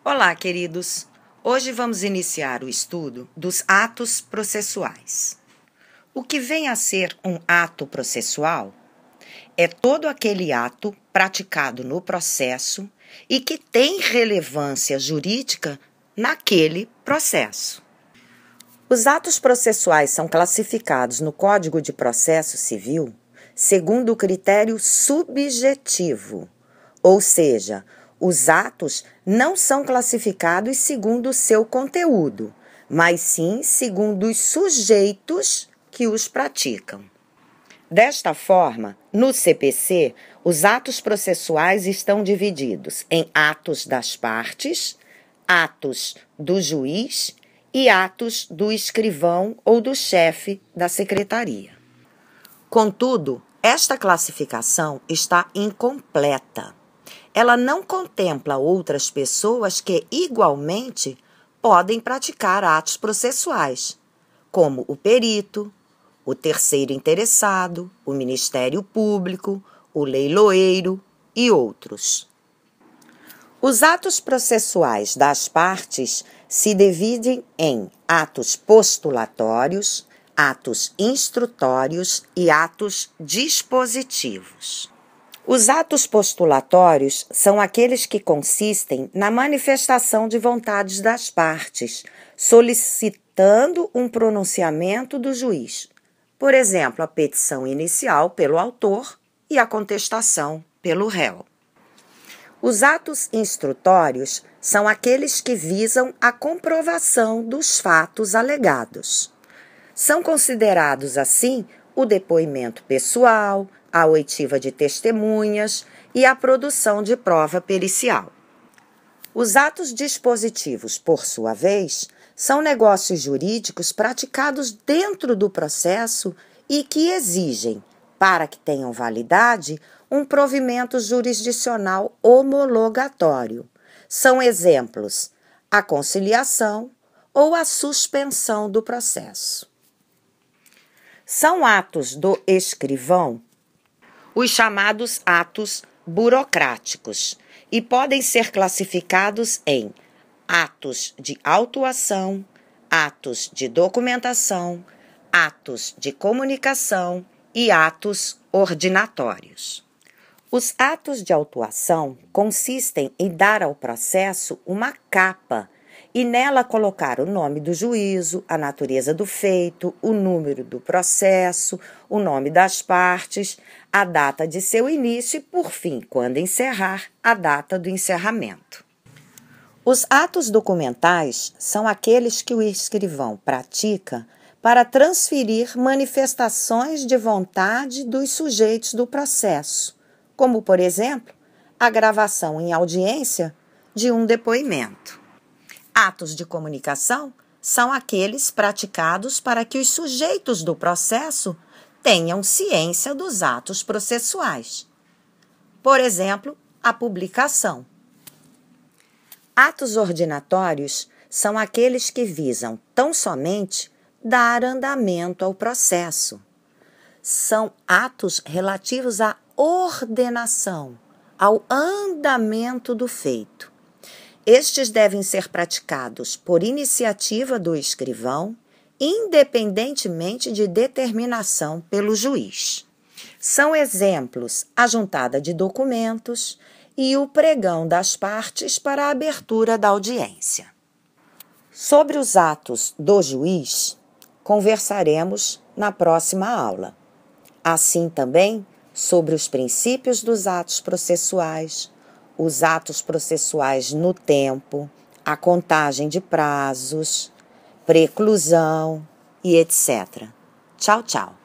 Olá, queridos! Hoje vamos iniciar o estudo dos atos processuais. O que vem a ser um ato processual é todo aquele ato praticado no processo e que tem relevância jurídica naquele processo. Os atos processuais são classificados no Código de Processo Civil segundo o critério subjetivo, ou seja, os atos não são classificados segundo o seu conteúdo, mas sim segundo os sujeitos que os praticam. Desta forma, no CPC, os atos processuais estão divididos em atos das partes, atos do juiz e atos do escrivão ou do chefe da secretaria. Contudo, esta classificação está incompleta. Ela não contempla outras pessoas que, igualmente, podem praticar atos processuais, como o perito, o terceiro interessado, o Ministério Público, o leiloeiro e outros. Os atos processuais das partes se dividem em atos postulatórios, atos instrutórios e atos dispositivos. Os atos postulatórios são aqueles que consistem na manifestação de vontades das partes, solicitando um pronunciamento do juiz. Por exemplo, a petição inicial pelo autor e a contestação pelo réu. Os atos instrutórios são aqueles que visam a comprovação dos fatos alegados. São considerados, assim, o depoimento pessoal, a oitiva de testemunhas e a produção de prova pericial. Os atos dispositivos, por sua vez, são negócios jurídicos praticados dentro do processo e que exigem, para que tenham validade, um provimento jurisdicional homologatório. São exemplos a conciliação ou a suspensão do processo. São atos do escrivão os chamados atos burocráticos e podem ser classificados em atos de autuação, atos de documentação, atos de comunicação e atos ordinatórios. Os atos de autuação consistem em dar ao processo uma capa e nela colocar o nome do juízo, a natureza do feito, o número do processo, o nome das partes, a data de seu início e, por fim, quando encerrar, a data do encerramento. Os atos documentais são aqueles que o escrivão pratica para transferir manifestações de vontade dos sujeitos do processo, como, por exemplo, a gravação em audiência de um depoimento. Atos de comunicação são aqueles praticados para que os sujeitos do processo tenham ciência dos atos processuais. Por exemplo, a publicação. Atos ordinatórios são aqueles que visam tão somente dar andamento ao processo. São atos relativos à ordenação, ao andamento do feito. Estes devem ser praticados por iniciativa do escrivão, independentemente de determinação pelo juiz. São exemplos a juntada de documentos e o pregão das partes para a abertura da audiência. Sobre os atos do juiz, conversaremos na próxima aula. Assim também sobre os princípios dos atos processuais, os atos processuais no tempo, a contagem de prazos, preclusão e etc. Tchau, tchau.